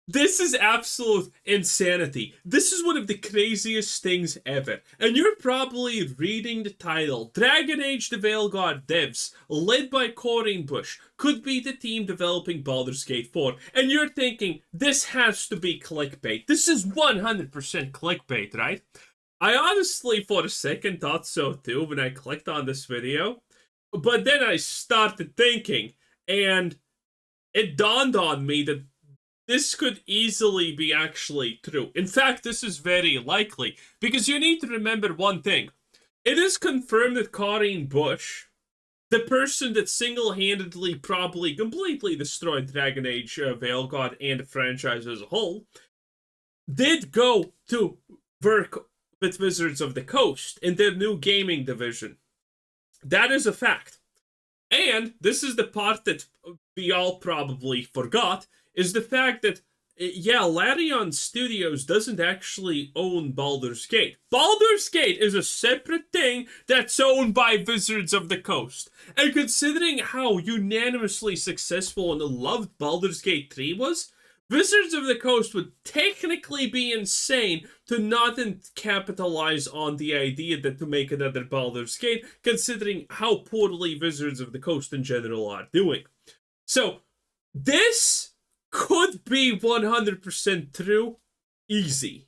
This is absolute insanity. This is one of the craziest things ever. And you're probably reading the title. Dragon Age the Veilguard devs, led by Corinne Bush, could be the team developing Baldur's Gate 4. And you're thinking, this has to be clickbait. This is 100% clickbait, right? I honestly, for a second, thought so too when I clicked on this video. But then I started thinking, and it dawned on me that this could easily be actually true. In fact, this is very likely, because you need to remember one thing. It is confirmed that Corinne Bush, the person that single-handedly probably completely destroyed Dragon Age Veilguard and the franchise as a whole, did go to work with Wizards of the Coast in their new gaming division. That is a fact. And this is the part that we all probably forgot, is the fact that, yeah, Larian Studios doesn't actually own Baldur's Gate. Baldur's Gate is a separate thing that's owned by Wizards of the Coast. And considering how unanimously successful and loved Baldur's Gate 3 was, Wizards of the Coast would technically be insane to not capitalize on the idea that to make another Baldur's Gate, considering how poorly Wizards of the Coast in general are doing. So, this could be 100% true. Easy.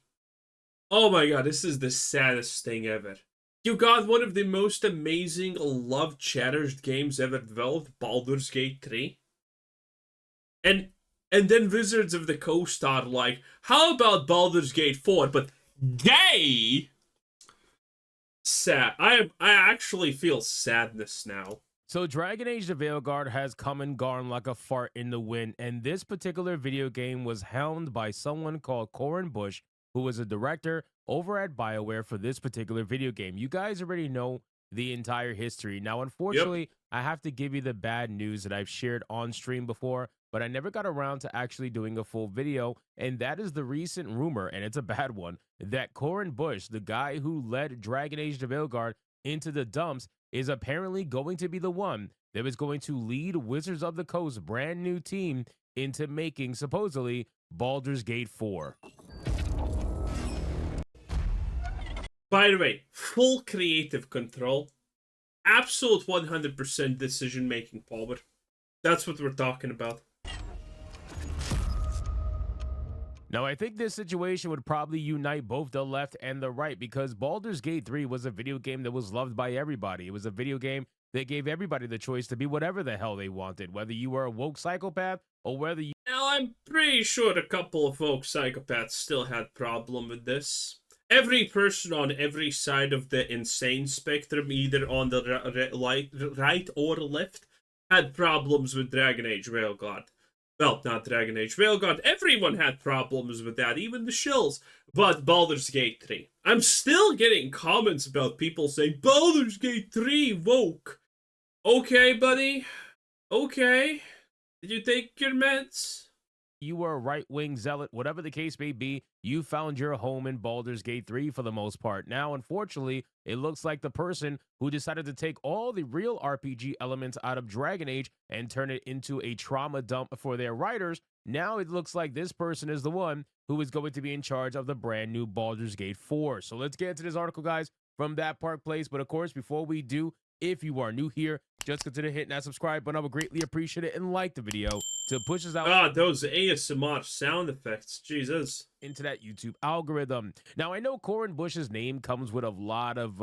Oh my god, this is the saddest thing ever. You got one of the most amazing, loved, cherished games ever developed, Baldur's Gate 3. And then Wizards of the Coast are like, how about Baldur's Gate 4, but gay? Sad. I actually feel sadness now. So Dragon Age the Veilguard has come and gone like a fart in the wind, and this particular video game was helmed by someone called Corinne Bush, who was a director over at BioWare for this particular video game. You guys already know the entire history. Now, unfortunately, I have to give you the bad news that I've shared on stream before, but I never got around to actually doing a full video, and that is the recent rumor, and it's a bad one, that Corinne Bush, the guy who led Dragon Age the Veilguard into the dumps, is apparently going to be the one that is going to lead Wizards of the Coast's brand new team into making, supposedly, Baldur's Gate 4. By the way, full creative control, absolute 100% decision-making power. That's what we're talking about. Now, I think this situation would probably unite both the left and the right, because Baldur's Gate 3 was a video game that was loved by everybody. It was a video game that gave everybody the choice to be whatever the hell they wanted, whether you were a woke psychopath or whether you... Now, I'm pretty sure a couple of woke psychopaths still had problem with this. Every person on every side of the insane spectrum, either on the right or left, had problems with Dragon Age Veilguard. Well, not Dragon Age Veilguard. Everyone had problems with that, even the shills. But Baldur's Gate 3. I'm still getting comments about people saying, Baldur's Gate 3 woke. Okay, buddy. Okay. Did you take your meds? You were a right-wing zealot, whatever the case may be, you found your home in Baldur's Gate 3 for the most part. Now, unfortunately, it looks like the person who decided to take all the real RPG elements out of Dragon Age and turn it into a trauma dump for their writers, now it looks like this person is the one who is going to be in charge of the brand new Baldur's Gate 4. So let's get into this article, guys, from That Park Place. But of course, before we do, if you are new here, just consider hitting that subscribe button. I would greatly appreciate it, and like the video to push us out. Ah, those ASMR sound effects. Jesus. Into that YouTube algorithm. Now, I know Corinne Bush's name comes with a lot of,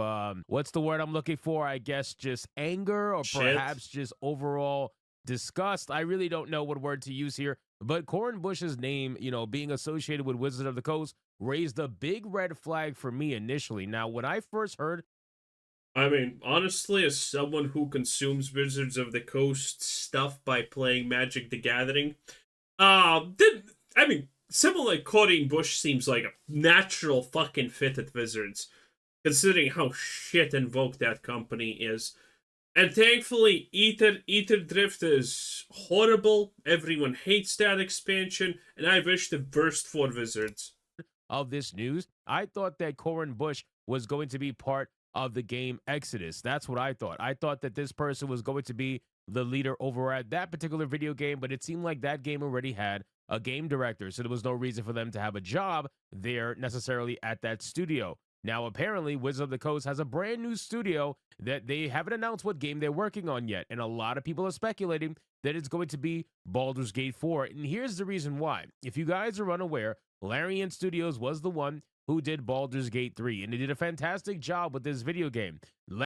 what's the word I'm looking for? I guess just anger, or perhaps just overall disgust. I really don't know what word to use here. But Corinne Bush's name, you know, being associated with Wizards of the Coast, raised a big red flag for me initially. Now, when I first heard... I mean, honestly, as someone who consumes Wizards of the Coast stuff by playing Magic the Gathering, someone like Corinne Bush seems like a natural fucking fit at Wizards, considering how shit and woke that company is. And thankfully, Ether Drift is horrible. Everyone hates that expansion, and I wish the worst for Wizards. Of this news, I thought that Corinne Bush was going to be part of the game Exodus. That's what I thought. I thought that this person was going to be the leader over at that particular video game, but it seemed like that game already had a game director, so there was no reason for them to have a job there necessarily at that studio. Now, apparently, Wizards of the Coast has a brand new studio that they haven't announced what game they're working on yet, and a lot of people are speculating that it's going to be Baldur's Gate 4, and here's the reason why. If you guys are unaware, Larian Studios was the one who did Baldur's Gate 3, and they did a fantastic job with this video game.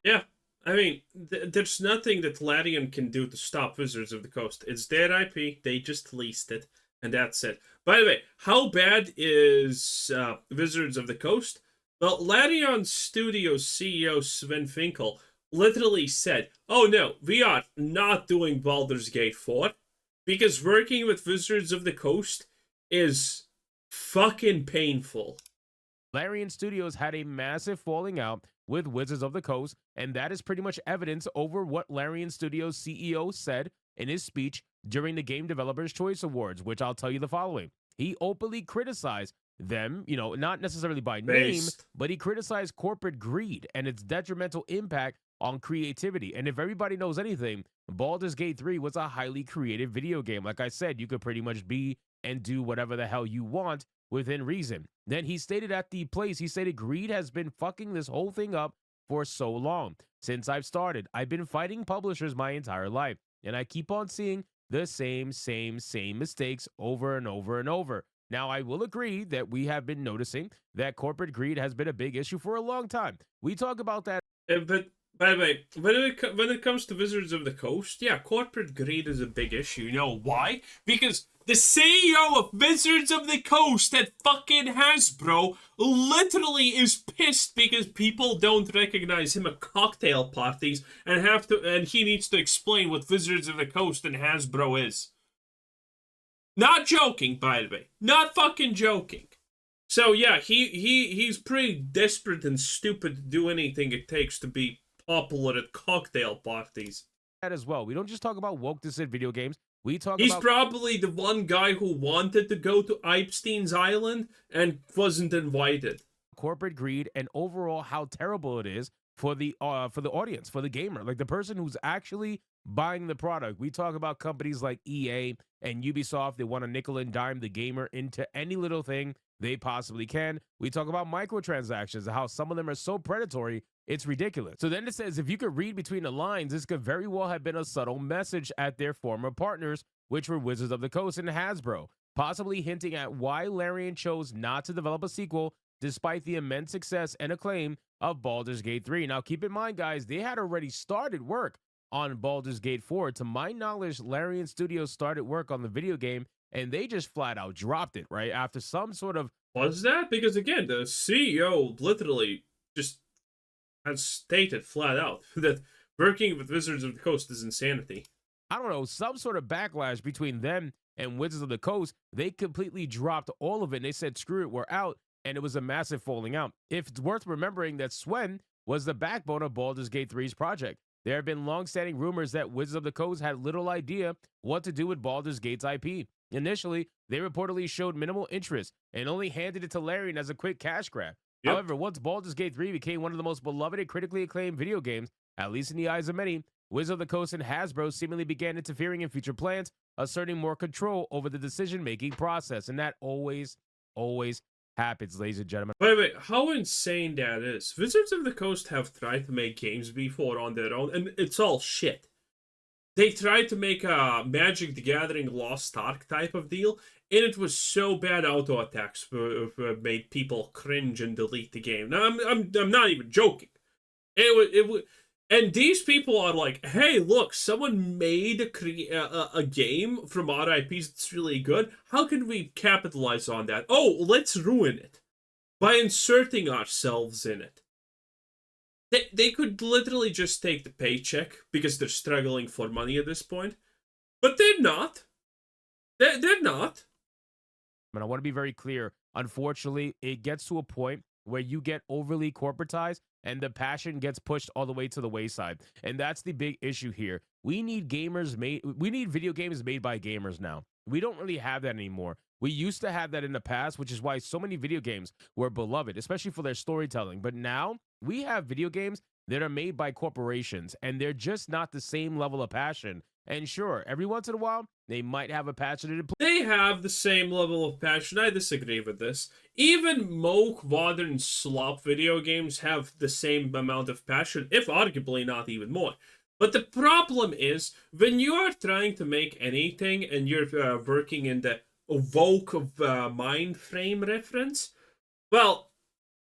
Yeah, I mean, there's nothing that Larian can do to stop Wizards of the Coast. It's their IP, they just leased it, and that's it. By the way, how bad is Wizards of the Coast? Well, Larian Studios CEO Sven Finkel literally said, "Oh no, we are not doing Baldur's Gate 4 because working with Wizards of the Coast is fucking painful." Larian Studios had a massive falling out with Wizards of the Coast, and that is pretty much evidence over what Larian Studios CEO said in his speech during the Game Developers Choice Awards, which I'll tell you the following. He openly criticized them, not necessarily by name, but he criticized corporate greed and its detrimental impact on creativity. And if everybody knows anything, Baldur's Gate 3 was a highly creative video game. Like I said, you could pretty much be and do whatever the hell you want within reason. Then he stated at the place, he stated, greed has been fucking this whole thing up for so long. Since I've started, I've been fighting publishers my entire life, and I keep on seeing the same mistakes over and over and over. Now, I will agree that we have been noticing that corporate greed has been a big issue for a long time. We talk about that. But, by the way, when it comes to Wizards of the Coast, yeah, corporate greed is a big issue. You know why? Because the CEO of Wizards of the Coast at fucking Hasbro literally is pissed because people don't recognize him at cocktail parties and he needs to explain what Wizards of the Coast and Hasbro is. Not joking, by the way. Not fucking joking. So yeah, he's pretty desperate and stupid to do anything it takes to be popular at cocktail parties. That as well. We don't just talk about woke to sit video games. He's probably the one guy who wanted to go to Epstein's Island and wasn't invited. Corporate greed and overall how terrible it is for the audience, for the gamer, like the person who's actually buying the product. We talk about companies like EA and Ubisoft. They want to nickel and dime the gamer into any little thing they possibly can. We talk about microtransactions, how some of them are so predatory, it's ridiculous. So then it says, if you could read between the lines, this could very well have been a subtle message at their former partners, which were Wizards of the Coast and Hasbro, possibly hinting at why Larian chose not to develop a sequel despite the immense success and acclaim of Baldur's Gate 3. Now, keep in mind, guys, they had already started work on Baldur's Gate 4. To my knowledge, Larian Studios started work on the video game, and they just flat out dropped it, right? After some sort of... Was that? Because, again, the CEO literally just has stated flat out that working with Wizards of the Coast is insanity. I don't know, some sort of backlash between them and Wizards of the Coast. They completely dropped all of it, and they said, screw it, we're out, and it was a massive falling out. It's worth remembering that Sven was the backbone of Baldur's Gate 3's project. There have been long-standing rumors that Wizards of the Coast had little idea what to do with Baldur's Gate's IP. Initially, they reportedly showed minimal interest and only handed it to Larian as a quick cash grab. Yep. However, once Baldur's Gate 3 became one of the most beloved and critically acclaimed video games, at least in the eyes of many, Wizards of the Coast and Hasbro seemingly began interfering in future plans, asserting more control over the decision-making process. And that always happens, ladies and gentlemen. Wait, how insane that is. Wizards of the Coast have tried to make games before on their own, and it's all shit. They tried to make a Magic the Gathering Lost Ark type of deal, and it was so bad auto attacks made people cringe and delete the game. Now, I'm not even joking. It was, and these people are like, hey, look, someone made a game from our IPs that's really good. How can we capitalize on that? Oh, let's ruin it by inserting ourselves in it. They could literally just take the paycheck because they're struggling for money at this point. But they're not. They're not. And I want to be very clear. Unfortunately, it gets to a point where you get overly corporatized and the passion gets pushed all the way to the wayside. And that's the big issue here. We need video games made by gamers now. We don't really have that anymore. We used to have that in the past, which is why so many video games were beloved, especially for their storytelling. But now we have video games that are made by corporations, and they're just not the same level of passion. And sure, every once in a while, they might have a passionate... They they have the same level of passion. I disagree with this. Even most modern slop video games have the same amount of passion, if arguably not even more. But the problem is, when you are trying to make anything and you're working in the evoke of mind frame reference, well,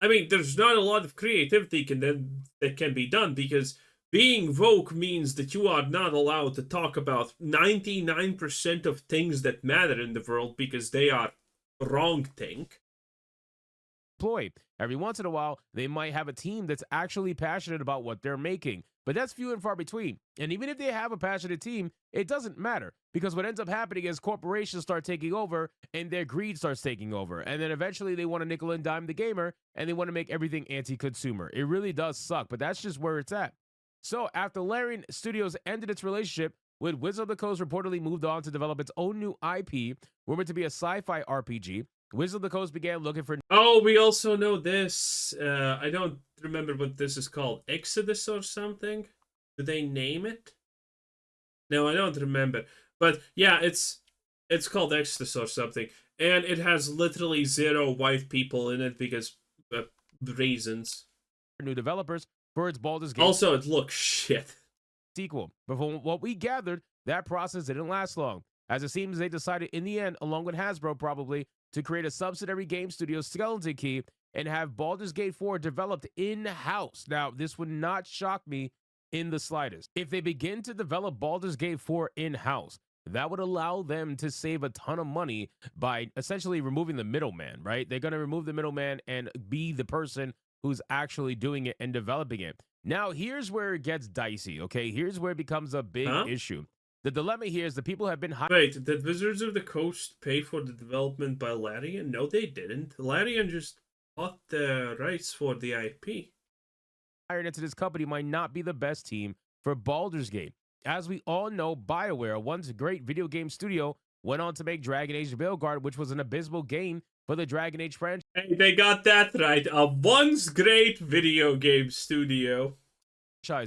I mean, there's not a lot of creativity that can be done, because being woke means that you are not allowed to talk about 99% of things that matter in the world because they are wrong thing. Employed. Every once in a while, they might have a team that's actually passionate about what they're making, but that's few and far between. And even if they have a passionate team, it doesn't matter, because what ends up happening is corporations start taking over and their greed starts taking over. And then eventually they want to nickel and dime the gamer and they want to make everything anti-consumer. It really does suck, but that's just where it's at. So after Larian Studios ended its relationship with Wizards of the Coast, reportedly moved on to develop its own new IP, rumored to be a sci-fi RPG. Wizards of the Coast began looking for... Oh, we also know this. I don't remember what this is called. Exodus or something? Did they name it? No, I don't remember. But yeah, it's called Exodus or something. And it has literally 0 white people in it because reasons. new developers for its Baldurs Gate. Also, it looks shit. Sequel. But from what we gathered, that process didn't last long, as it seems they decided in the end, along with Hasbro probably, to create a subsidiary game studio, Skeleton Key, and have Baldur's Gate 4 developed in-house. Now, this would not shock me in the slightest. If they begin to develop Baldur's Gate 4 in-house, that would allow them to save a ton of money by essentially removing the middleman, right? They're going to remove the middleman and be the person who's actually doing it and developing it. Now, here's where it gets dicey, okay? Here's where it becomes a big issue. The dilemma here is the people have been... Wait, did Wizards of the Coast pay for the development by Larian? No, they didn't. Larian just bought the rights for the IP. Hired into this company might not be the best team for Baldur's Gate. As we all know, BioWare, a once great video game studio, went on to make Dragon Age Veilguard, which was an abysmal game for the Dragon Age franchise. Hey, they got that right. A once great video game studio.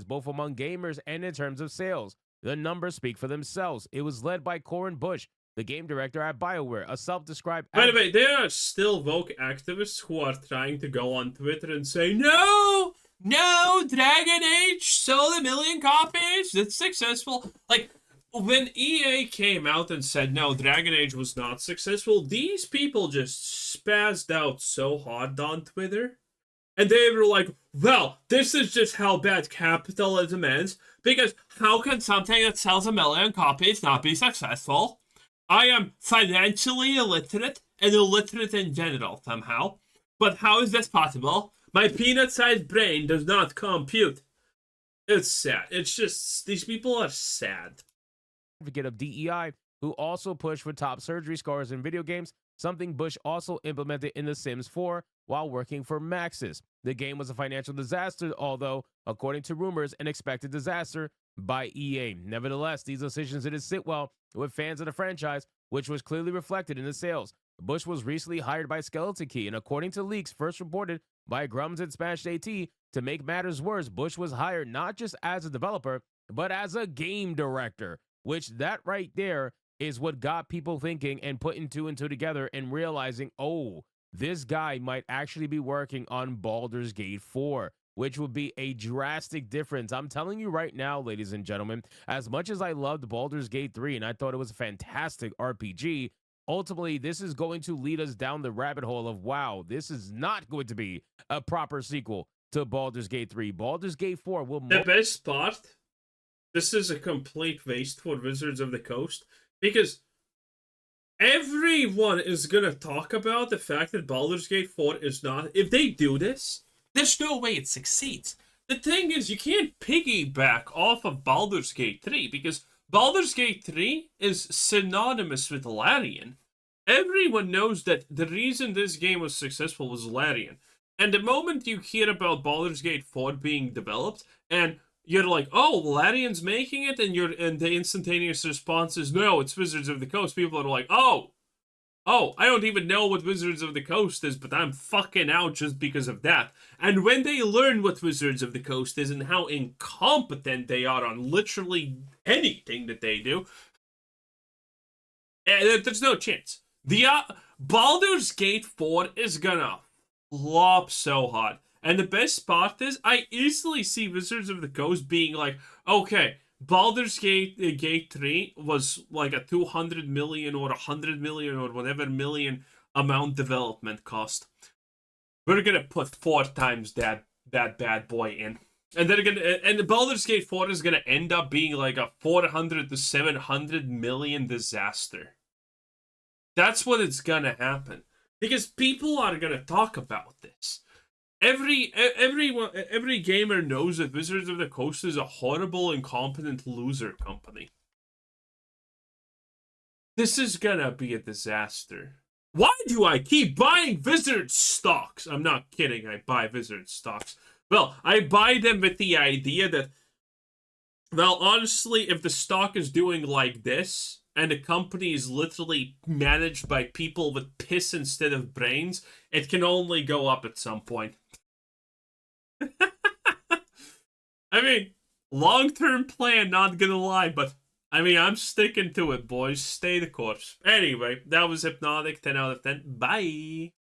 Both among gamers and in terms of sales. The numbers speak for themselves. It was led by Corin Bush, the game director at BioWare, a self-described... By the way, there are still woke activists who are trying to go on Twitter and say, no, Dragon Age sold 1 million copies, it's successful. Like, when EA came out and said, no, Dragon Age was not successful, these people just spazzed out so hard on Twitter. And they were like, well, this is just how bad capitalism is, because how can something that sells 1 million copies not be successful? I am financially illiterate and illiterate in general somehow, but how is this possible? My peanut-sized brain does not compute. It's sad. It's just, these people are sad. Advocate of DEI, who also pushed for top surgery scars in video games, something Bush also implemented in The Sims 4 while working for Maxis. The game was a financial disaster, although, according to rumors, an expected disaster by EA. Nevertheless, these decisions didn't sit well with fans of the franchise, which was clearly reflected in the sales. Bush was recently hired by Skeleton Key, and according to leaks first reported by Grums and Smash AT, to make matters worse, Bush was hired not just as a developer, but as a game director, which that right there is what got people thinking and putting 2 and 2 together and realizing, oh, this guy might actually be working on Baldur's Gate 4, which would be a drastic difference. I'm telling you right now, ladies and gentlemen, as much as I loved Baldur's Gate 3 and I thought it was a fantastic RPG, ultimately, this is going to lead us down the rabbit hole of, wow, this is not going to be a proper sequel to Baldur's Gate 3. Baldur's Gate 4 will... The best part, this is a complete waste for Wizards of the Coast, because everyone is gonna talk about the fact that Baldur's Gate 4 is not... If they do this, there's no way it succeeds. The thing is, you can't piggyback off of Baldur's Gate 3, because Baldur's Gate 3 is synonymous with Larian. Everyone knows that the reason this game was successful was Larian. And the moment you hear about Baldur's Gate 4 being developed, and you're like, oh, Larian's making it, and the instantaneous response is, no, it's Wizards of the Coast. People are like, oh, I don't even know what Wizards of the Coast is, but I'm fucking out just because of that. And when they learn what Wizards of the Coast is and how incompetent they are on literally anything that they do, There's no chance. The Baldur's Gate 4 is gonna flop so hard. And the best part is, I easily see Wizards of the Coast being like, okay, Baldur's Gate 3 was like a 200 million or 100 million or whatever million amount development cost. We're gonna put 4 times that bad boy in. And they're gonna, and the Baldur's Gate 4 is gonna end up being like a 400 to 700 million disaster. That's what it's gonna happen. Because people are gonna talk about this. Every gamer knows that Wizards of the Coast is a horrible, incompetent loser company. This is gonna be a disaster. Why do I keep buying Wizard stocks? I'm not kidding, I buy Wizard stocks. Well, I buy them with the idea that, well, honestly, if the stock is doing like this, and the company is literally managed by people with piss instead of brains, it can only go up at some point. I mean, long-term plan, not gonna lie, but I mean, I'm sticking to it, boys. Stay the course. Anyway, that was Hypnotic, 10 out of 10. Bye!